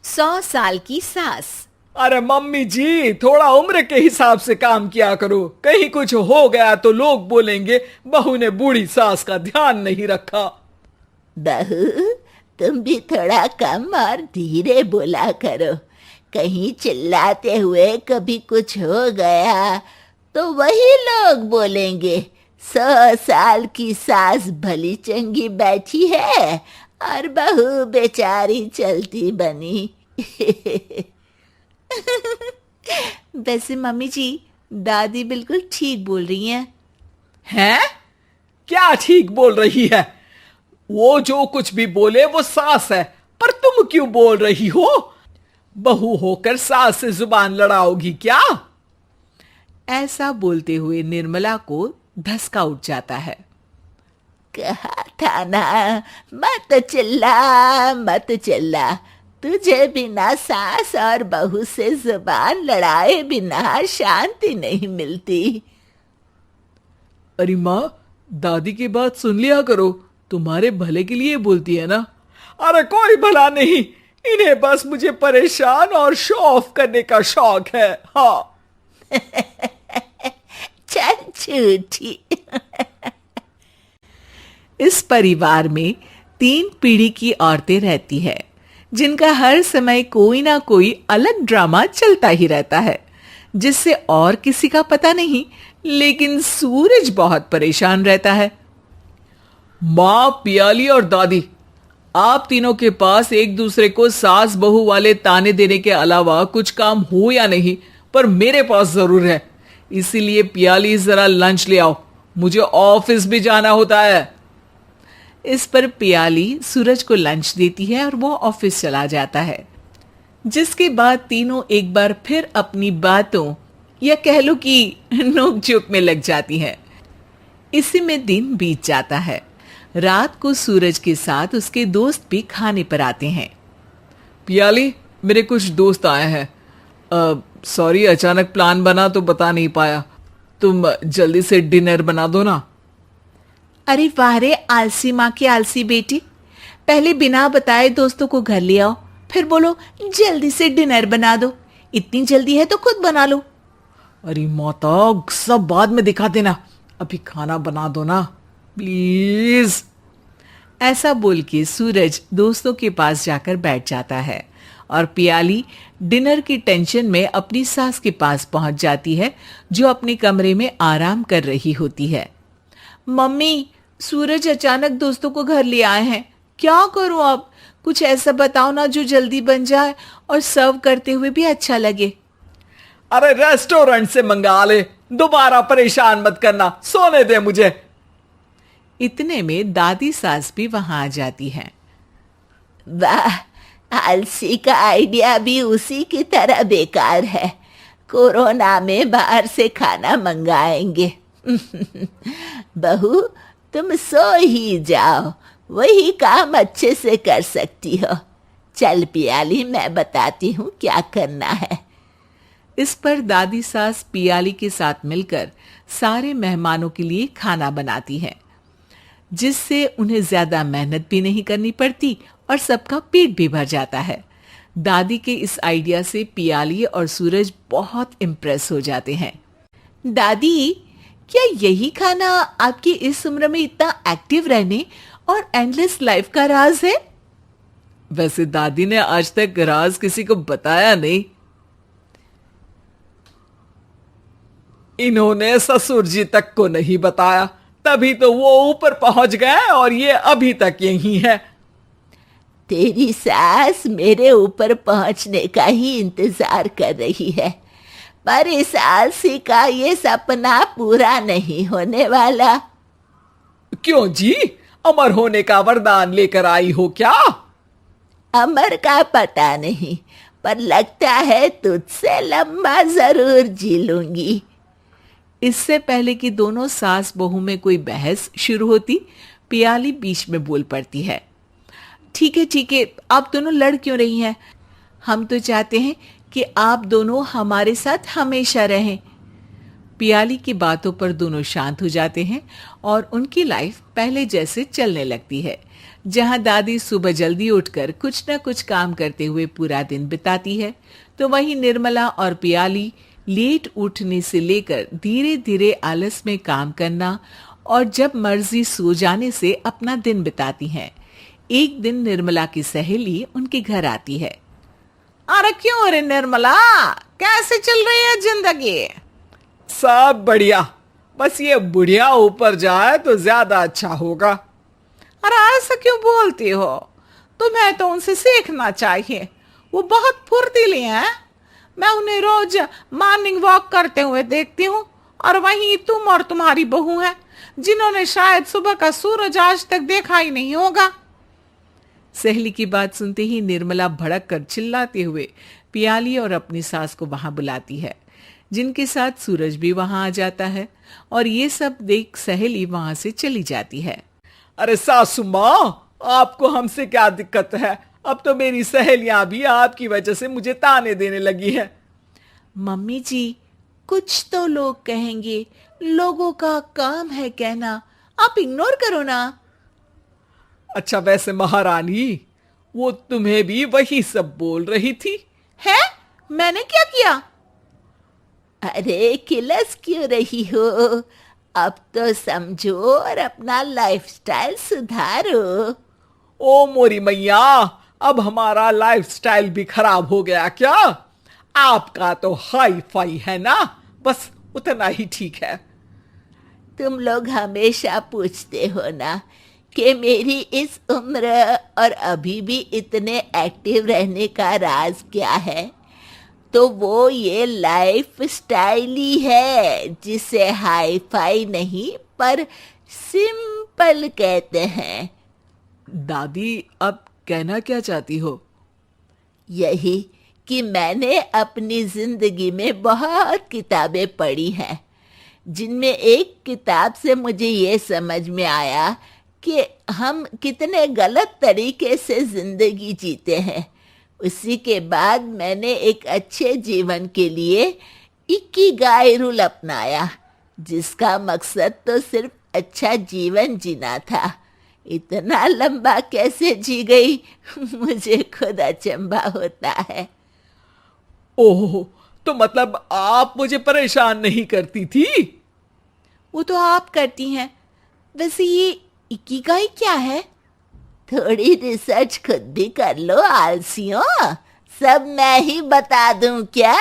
100 साल की सास। अरे मम्मी जी, थोड़ा उम्र के हिसाब से काम किया करो। कहीं कुछ हो गया तो लोग बोलेंगे बहू ने बूढ़ी सास का ध्यान नहीं रखा। बहू, तुम भी थोड़ा कम और धीरे बोला करो। कहीं चिल्लाते हुए कभी कुछ हो गया तो वही लोग बोलेंगे 100 साल की सास भली चंगी बैठी है और बहू बेचारी चलती बनी। वैसे मम्मी जी, दादी बिल्कुल ठीक बोल रही हैं। हैं? क्या ठीक बोल रही है? वो जो कुछ भी बोले वो सास है, पर तुम क्यों बोल रही हो? बहू होकर सास से जुबान लड़ाओगी क्या? ऐसा बोलते हुए निर्मला को धसका उठ जाता है। कहा था ना, मत चिल्ला मत चिल्ला। तुझे बिना सास और बहू से जुबान लड़ाए बिना शांति नहीं मिलती। अरे माँ, दादी की बात सुन लिया करो, तुम्हारे भले के लिए बोलती है ना। अरे कोई भला नहीं, इन्हें बस मुझे परेशान और शो ऑफ करने का शौक है। हाँ। चल झूठी। इस परिवार में 3 पीढ़ी की औरतें रहती है, जिनका हर समय कोई ना कोई अलग ड्रामा चलता ही रहता है, जिससे और किसी का पता नहीं, लेकिन सूरज बहुत परेशान रहता है। माँ, पियाली और दादी, आप तीनों के पास एक दूसरे को सास बहू वाले ताने देने के अलावा कुछ काम हो या नहीं, पर मेरे पास जरूर है। इसीलिए पियाली, जरा लंच ले आओ, मुझे ऑफिस भी जाना होता है। इस पर पियाली सूरज को लंच देती है और वो ऑफिस चला जाता है, जिसके बाद तीनों एक बार फिर अपनी बातों या कह लो कि नोक-झोंक में लग जाती हैं। इसी में दिन बीत जाता है। रात को सूरज के साथ उसके दोस्त भी खाने पर आते हैं। पियाली, मेरे कुछ दोस्त आए हैं। सॉरी, अचानक प्लान बना तो बता नहीं पाया। तुम जल्दी से डिनर बना दो ना। अरे वाह रे, आलसी माँ की आलसी बेटी। पहले बिना बताए दोस्तों को घर ले आओ, फिर बोलो जल्दी से डिनर बना दो। इतनी जल्दी है तो खुद बना लो। अरे माता, सब बाद में दिखा देना, अभी खाना बना दो ना प्लीज। ऐसा बोल के सूरज दोस्तों के पास जाकर बैठ जाता है और पियाली डिनर की टेंशन में अपनी सास के पास पहुंच जाती है, जो अपने कमरे में आराम कर रही होती है। मम्मी, सूरज अचानक दोस्तों को घर ले आए हैं, क्या करूं अब? कुछ ऐसा बताओ ना जो जल्दी बन जाए और सर्व करते हुए भी अच्छा लगे। अरे रेस्टोरेंट से मंगा ले, दोबारा परेशान मत करना, सोने दे मुझे। इतने में दादी सास भी वहां आ जाती हैं। वाह, आलसी का आइडिया भी उसी की तरह बेकार है। कोरोना में बाहर से खाना मंगाएंगे। बहू, तुम सो ही जाओ, वही काम अच्छे से कर सकती हो। चल पियाली, मैं बताती हूँ क्या करना है। इस पर दादी सास पियाली के साथ मिलकर सारे मेहमानों के लिए खाना बनाती है, जिससे उन्हें ज्यादा मेहनत भी नहीं करनी पड़ती और सबका पेट भी भर जाता है। दादी के इस आइडिया से पियाली और सूरज बहुत इम्प्रेस हो जाते हैं। दादी, क्या यही खाना आपकी इस उम्र में इतना एक्टिव रहने और एंडलेस लाइफ का राज है? वैसे दादी ने आज तक राज किसी को बताया नहीं। इन्होंने ससुर जी तक को नहीं बताया, तभी तो वो ऊपर पहुंच गए और ये अभी तक यही है। तेरी सास मेरे ऊपर पहुंचने का ही इंतजार कर रही है, पर इस आलसी का ये सपना पूरा नहीं होने वाला। क्यों जी, अमर होने का वरदान लेकर आई हो क्या? अमर का पता नहीं, पर लगता है तुझसे लंबा जरूर जी लूंगी। इससे पहले कि दोनों सास बहू में कोई बहस शुरू होती, पियाली बीच में बोल पड़ती है। ठीक है, आप दोनों लड़ क्यों रही हैं? हम तो चाहते हैं कि आप दोनों हमारे साथ हमेशा रहें। पियाली की बातों पर दोनों शांत हो जाते हैं और उनकी लाइफ पहले जैसे चलने लगती है, जहां दादी सुबह जल्दी उठकर कुछ न कुछ काम करते हुए पूरा दिन बिताती है, तो वहीं निर्मला और पियाली लेट उठने से लेकर धीरे धीरे आलस में काम करना और जब मर्जी सो जाने से अपना दिन बिताती हैं। एक दिन निर्मला की सहेली उनके घर आती है। अरे क्यों रे निर्मला, कैसे चल रही है जिंदगी? सब बढ़िया, बस ये बुढ़िया ऊपर जाए तो ज्यादा अच्छा होगा। अरे ऐसा क्यों बोलती हो? तुम्हें तो उनसे सीखना चाहिए, वो बहुत फुर्तीली हैं। मैं उन्हें रोज मॉर्निंग वॉक करते हुए देखती हूँ, और वहीं तुम और तुम्हारी बहू हैं जिन्होंने शायद सुबह का सूरज आज तक देखा ही नहीं होगा। सहेली की बात सुनते ही निर्मला भड़क कर चिल्लाते हुए पियाली और अपनी सास को वहां बुलाती है, जिनके साथ सूरज भी वहां आ जाता है और ये सब देख सहेली वहां से चली जाती है। अरे सासू माँ, आपको हमसे क्या दिक्कत है? अब तो मेरी सहेलियां भी आपकी वजह से मुझे ताने देने लगी है। मम्मी जी, कुछ तो लोग कहेंगे, लोगों का काम है कहना, आप इग्नोर करो ना। अच्छा वैसे महारानी, वो तुम्हें भी वही सब बोल रही थी? है? मैंने क्या किया? अरे किलस क्यों रही हो? अब तो समझो और अपना लाइफस्टाइल सुधारो। ओ मोरी मैया, अब हमारा लाइफस्टाइल भी खराब हो गया क्या? आपका तो हाई फाई है ना, बस उतना ही ठीक है। तुम लोग हमेशा पूछते हो ना कि मेरी इस उम्र और अभी भी इतने एक्टिव रहने का राज क्या है, तो वो ये लाइफ स्टाइल ही है जिसे हाई फाई नहीं पर सिंपल कहते हैं। दादी, अब कहना क्या चाहती हो? यही कि मैंने अपनी जिंदगी में बहुत किताबें पढ़ी हैं, जिनमें एक किताब से मुझे ये समझ में आया कि हम कितने गलत तरीके से जिंदगी जीते हैं। उसी के बाद मैंने एक अच्छे जीवन के लिए इकिगाई रूल अपनाया, जिसका मकसद तो सिर्फ अच्छा जीवन जीना था। इतना लंबा कैसे जी गई मुझे खुद अचंभा होता है। ओह, तो मतलब आप मुझे परेशान नहीं करती थी? वो तो आप करती हैं। वैसे ये इकिगाई क्या है? थोड़ी रिसर्च खुद भी कर लो आलसियों, सब मैं ही बता दूं क्या?